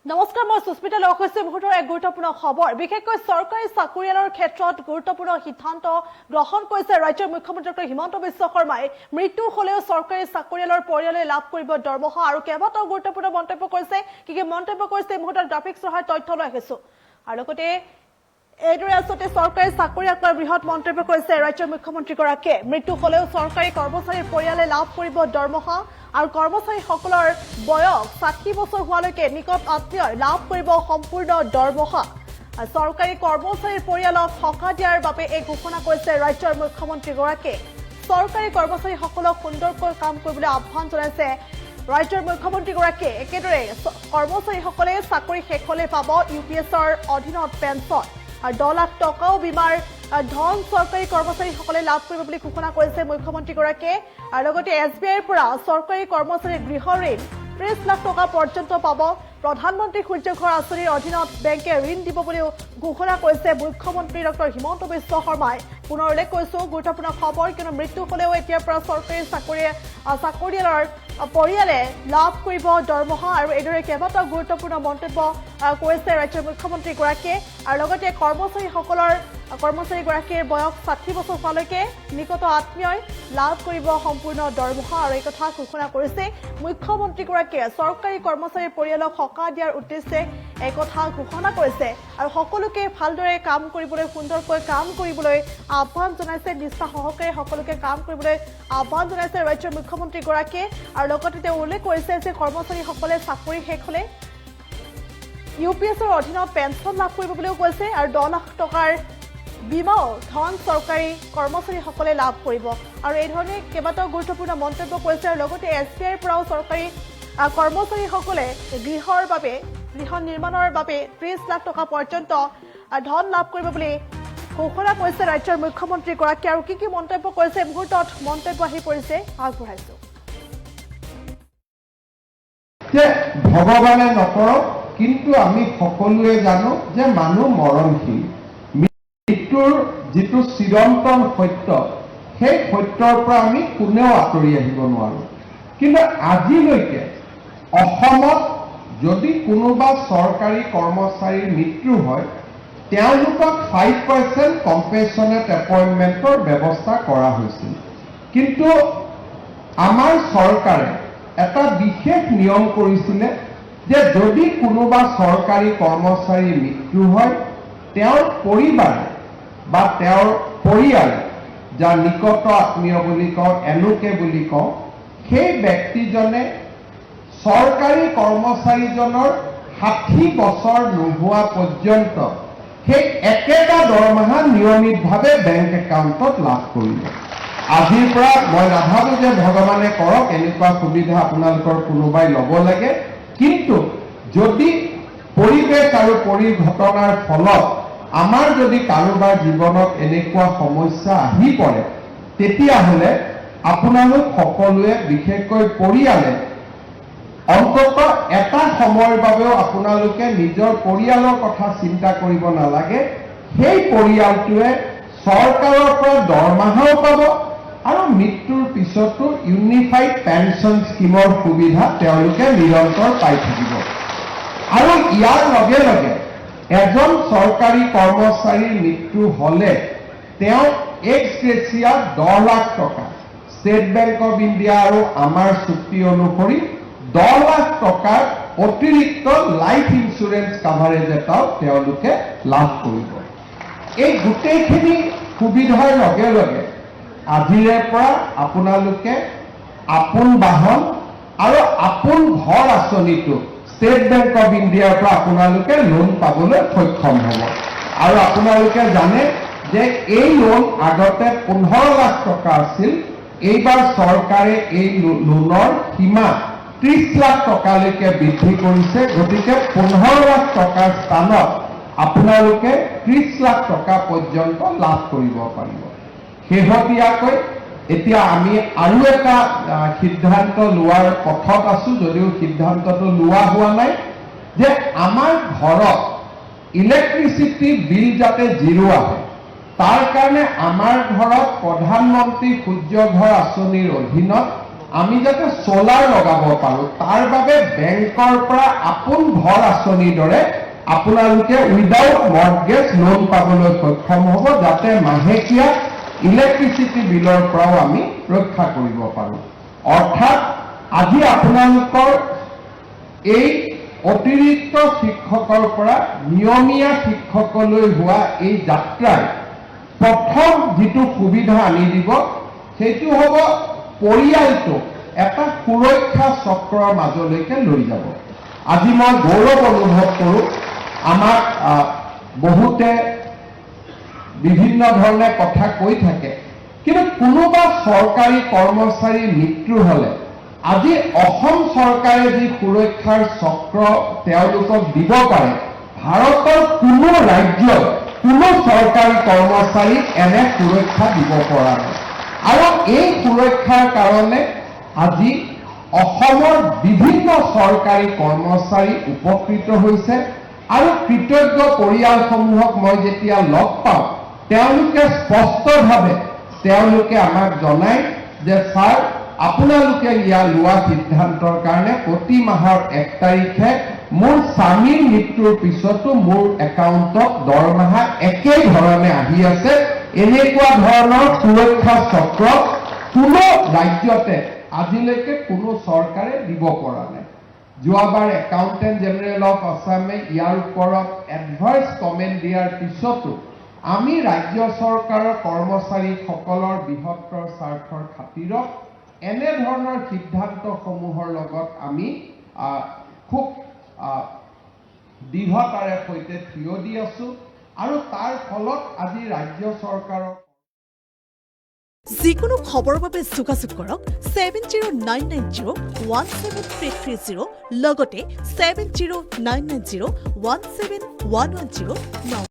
নমস্কাৰ, মই সুস্মিতা লগ হৈছে মুহূৰ্তৰ এক গুৰুত্বপূৰ্ণ খবৰ। বিশেষকৈ চৰকাৰী চাকৰিয়ালৰ ক্ষেত্ৰত গুৰুত্বপূৰ্ণ সিদ্ধান্ত গ্ৰহণ কৰিছে ৰাজ্যৰ মুখ্যমন্ত্ৰী ডক্টৰ হিমন্ত বিশ্ব শৰ্মাই। মৃত্যু হলেও চৰকাৰী চাকৰিয়ালৰ পৰিয়ালে লাভ কৰিব দৰমহা আৰু কেইবাটাও গুৰুত্বপূৰ্ণ মন্তব্য কৰিছে। কি মন্তব্য কৰিছে এই মুহূৰ্তত গ্ৰাফিক্স সহায়ত তথ্য লৈ আহিছো। আৰু লগতে এইদৰে আচলতে চৰকাৰী চাকৰিয়াক লৈ বৃহৎ মন্তব্য কৰিছে ৰাজ্যৰ মুখ্যমন্ত্ৰীগৰাকীয়ে। মৃত্যু হলেও চৰকাৰী কৰ্মচাৰীৰ পৰিয়ালে লাভ কৰিব দৰমহা আৰু কৰ্মচাৰীসকলৰ বয়স ৬০ বছৰ হোৱালৈকে নিকট আত্মীয়ই লাভ কৰিব সম্পূৰ্ণ দৰমহা। চৰকাৰী কৰ্মচাৰীৰ পৰিয়ালক সকাহ দিয়াৰ বাবে এই ঘোষণা কৰিছে ৰাজ্যৰ মুখ্যমন্ত্ৰীগৰাকীয়ে। চৰকাৰী কৰ্মচাৰীসকলক সুন্দৰকৈ কাম কৰিবলৈ আহ্বান জনাইছে ৰাজ্যৰ মুখ্যমন্ত্ৰীগৰাকীয়ে। একেদৰে কৰ্মচাৰীসকলে চাকৰি শেষ হলে পাব UPSৰ অধীনত পেঞ্চন আৰু 10 লাখ টকাও বীমাৰ ধন চৰকাৰী কৰ্মচাৰীসকলে লাভ কৰিব বুলি ঘোষণা কৰিছে মুখ্যমন্ত্ৰীগৰাকীয়ে। আৰু লগতে SBIৰ পৰা চৰকাৰী কৰ্মচাৰীৰ গৃহ ঋণ 30 লাখ টকা পৰ্যন্ত পাব। প্ৰধানমন্ত্ৰী সূৰ্য ঘৰ আঁচনিৰ অধীনত বেংকে ঋণ দিব বুলিও ঘোষণা কৰিছে মুখ্যমন্ত্ৰী ডক্টৰ হিমন্ত বিশ্ব শৰ্মাই। পুনৰ উল্লেখ কৰিছো গুৰুত্বপূৰ্ণ খবৰ, কিয়নো মৃত্যু হলেও এতিয়াৰ পৰা চৰকাৰী চাকৰিয়ালৰ পৰিয়ালে লাভ কৰিব দৰমহা আৰু এইদৰে কেইবাটাও গুৰুত্বপূৰ্ণ মন্তব্য কৰিছে ৰাজ্যৰ মুখ্যমন্ত্ৰীগৰাকীয়ে। আৰু লগতে কৰ্মচাৰীগৰাকীৰ বয়স ৬০ বছৰ হোৱালৈকে নিকট আত্মীয়ই লাভ কৰিব সম্পূৰ্ণ দৰমহা আৰু এই কথা ঘোষণা কৰিছে মুখ্যমন্ত্ৰীগৰাকীয়ে। চৰকাৰী কৰ্মচাৰীৰ পৰিয়ালক সকাহ দিয়াৰ উদ্দেশ্যে এই কথা ঘোষণা কৰিছে আৰু সকলোকে ভালদৰে কাম কৰিবলৈ, সুন্দৰকৈ কাম কৰিবলৈ আহ্বান জনাইছে। নিষ্ঠা সহকাৰে সকলোকে কাম কৰিবলৈ আহ্বান জনাইছে ৰাজ্যৰ মুখ্যমন্ত্ৰীগৰাকীয়ে। আৰু লগতে তেওঁ উল্লেখ কৰিছে যে কৰ্মচাৰীসকলে চাকৰি শেষ হলে UPSৰ অধীনত পেঞ্চন লাভ কৰিব বুলিও কৈছে আৰু 10 লাখ টকাৰ বীমাও ধন চৰকাৰী কৰ্মচাৰীসকলে লাভ কৰিব। আৰু এই ধৰণে কেইবাটাও গুৰুত্বপূৰ্ণ মন্তব্য কৰিছে। আৰু লগতে SBIৰ পৰাও চৰকাৰী কৰ্মচাৰীসকলে গৃহ নিৰ্মাণৰ বাবে 30 লাখ টকা পৰ্যন্ত ধন লাভ কৰিব বুলি ঘোষণা কৰিছে ৰাজ্যৰ মুখ্যমন্ত্ৰীগৰাকীয়ে। আৰু কি মন্তব্য কৰিছে মুহূৰ্তত মন্তব্য আহি পৰিছে আগবঢ়াইছো। ভগৱানে নকৰক, কিন্তু আমি সকলোৱে জানো যে মানুহ মৰণশীল। মৃত্যুৰ যিটো চিৰন্তন সত্য, সেই সত্যৰ পৰা আমি কোনেও আঁতৰি আহিব নোৱাৰো। কিন্তু আজিলৈকে অসমত যদি কোনোবা চৰকাৰী কৰ্মচাৰীৰ মৃত্যু হয়, তেওঁলোকক 5% কম্পেনচনেট এপইণ্টমেণ্টৰ ব্যৱস্থা কৰা হৈছিল। কিন্তু আমাৰ চৰকাৰে এটা বিশেষ নিয়ম কৰিছিলে যে যদি কোনোবা চৰকাৰী কৰ্মচাৰীৰ মৃত্যু হয়, তেওঁৰ পৰিবাৰে বা তেওঁৰ পৰিয়াল, যাৰ নিকট আত্মীয় বুলি কওঁ, এলোকে বুলি কওঁ, সেই ব্যক্তিজনে চৰকাৰী কৰ্মচাৰীজনৰ 60 বছৰ নোহোৱা পৰ্যন্ত সেই একেটা দৰমহা নিয়মিতভাৱে বেংক একাউণ্টত লাভ কৰিব। আজিৰ পৰা মই নাভাবো যে ভগৱানে কৰক এনেকুৱা সুবিধা আপোনালোকৰ কোনোবাই ল'ব লাগে। কিন্তু যদি পৰিৱেশ আৰু পৰিঘটনাৰ ফলত আমাৰ যদি কাৰোবাৰ জীৱনত এনেকুৱা সমস্যা আহি পৰে, তেতিয়াহ'লে আপোনালোক সকলোৱে, বিশেষকৈ পৰিয়ালে, অন্তত এটা সময়ৰ বাবেও আপোনালোকে নিজৰ পৰিয়ালৰ কথা চিন্তা কৰিব নালাগে। সেই পৰিয়ালটোৱে চৰকাৰৰ পৰা দৰমহাও পাব আৰু মৃত্যুৰ পিছতো ইউনিফাইড পেঞ্চন স্কিমৰ সুবিধা তেওঁলোকে নিৰন্তৰ পাই থাকিব। আৰু ইয়াৰ লগে লগে এজন চৰকাৰী কৰ্মচাৰীৰ মৃত্যু হলে তেওঁ এক্স গ্ৰেচিয়া 10 লাখ টকা, ষ্টেট বেংক অৱ ইণ্ডিয়া আৰু আমাৰ চুক্তি অনুসৰি 10 লাখ টকাৰ অতিৰিক্ত লাইফ ইঞ্চুৰেঞ্চ কাভাৰেজ এটাও তেওঁলোকে লাভ কৰিব। এই গোটেইখিনি সুবিধাৰ লগে লগে আজিৰে পৰা আপোনালোকে আপোন বাহন আৰু আপোন ঘৰ আঁচনিটো ষ্টেট বেংক অৱ ইণ্ডিয়াৰ পৰা আপোনালোকে লোন পাবলৈ সক্ষম হ'ব। আৰু আপোনালোকে জানে যে এই লোন আগতে 15 লাখ টকা আছিল। এইবাৰ চৰকাৰে এই লোনৰ সীমা 30 লাখ টকালৈকে বৃদ্ধি কৰিছে। গতিকে 15 লাখ টকাৰ স্থানত আপোনালোকে 30 লাখ টকা পৰ্যন্ত লাভ কৰিব পাৰিব। শেহতীয়াকৈ এতিয়া আমি আৰু এটা সিদ্ধান্ত লোৱাৰ পথত আছো, যদিও সিদ্ধান্তটো লোৱা হোৱা নাই, যে আমাৰ ঘৰত ইলেক্ট্ৰিচিটি বিল যাতে জিৰ' আহে, তাৰ কাৰণে আমাৰ ঘৰত প্ৰধানমন্ত্ৰী সূৰ্য ঘৰ আঁচনিৰ অধীনত আমি যাতে সোলাৰ লগাব পাৰোঁ তাৰ বাবে বেংকৰ পৰা আপোন ঘৰ আঁচনিৰ দৰে আপোনালোকে উইদাউট মৰ্টগেজ লোন পাবলৈ সক্ষম হ'ব, যাতে মাহেকীয়া ইলেক্ট্ৰিচিটি বিলৰ পৰাও আমি ৰক্ষা কৰিব পাৰোঁ। অৰ্থাৎ আজি আপোনালোকৰ এই অতিৰিক্ত শিক্ষকৰ পৰা নিয়মীয়া শিক্ষকলৈ হোৱা এই যাত্ৰাৰ প্ৰথম যিটো সুবিধা আনি দিব সেইটো হ'ব পৰিয়ালটো এটা সুৰক্ষা চক্ৰৰ মাজলৈকে লৈ যাব। আজি মই গৌৰৱ অনুভৱ কৰোঁ, আমাক বহুতে বিভিন্ন ধৰণে কথা কৈ থাকে, কিন্তু কোনোবা চৰকাৰী কৰ্মচাৰীৰ মৃত্যু হ'লে আজি অসম চৰকাৰে যি সুৰক্ষাৰ চক্ৰ তেওঁলোকক দিব পাৰে, ভাৰতৰ কোনো ৰাজ্যত কোনো চৰকাৰী কৰ্মচাৰীক এনে সুৰক্ষা দিব পৰা নাই। আৰু এই সুৰক্ষাৰ কাৰণে আজি অসমৰ বিভিন্ন চৰকাৰী কৰ্মচাৰী উপকৃত হৈছে। আৰু কৃতজ্ঞ পৰিয়ালসমূহক মই যেতিয়া লগ পাওঁ, তেওঁলোকে স্পষ্টভাৱে তেওঁলোকে আমাক জনায় যে ছাৰ, আপোনালোকে ইয়াৰ লোৱা সিদ্ধান্তৰ কাৰণে প্ৰতি মাহৰ 1 তাৰিখে মোৰ স্বামীৰ মৃত্যুৰ পিছতো মোৰ একাউণ্টত দৰমহা একেই ধৰণে আহি আছে। এনেকুৱা ধৰণৰ সুৰক্ষা চক্ৰ কোনো ৰাজ্যতে আজিলৈকে কোনো চৰকাৰে দিব পৰা নাই। যোৱাবাৰ একাউণ্টেণ্ট জেনেৰেল অফ আছামে ইয়াৰ ওপৰত এডভাইচ কমেণ্ট দিয়াৰ পিছতো আমি ৰাজ্য চৰকাৰৰ কৰ্মচাৰীসকলৰ বৃহত্তৰ স্বাৰ্থৰ খাতিৰত এনেধৰণৰ সিদ্ধান্তসমূহৰ লগত আমি খুব দৃঢ়তাৰে সৈতে থিয় দি আছোঁ। আৰু তাৰ ফলত আজি ৰাজ্য চৰকাৰৰ যিকোনো খবৰৰ বাবে যোগাযোগ কৰক 7099017330 লগতে 7099017110।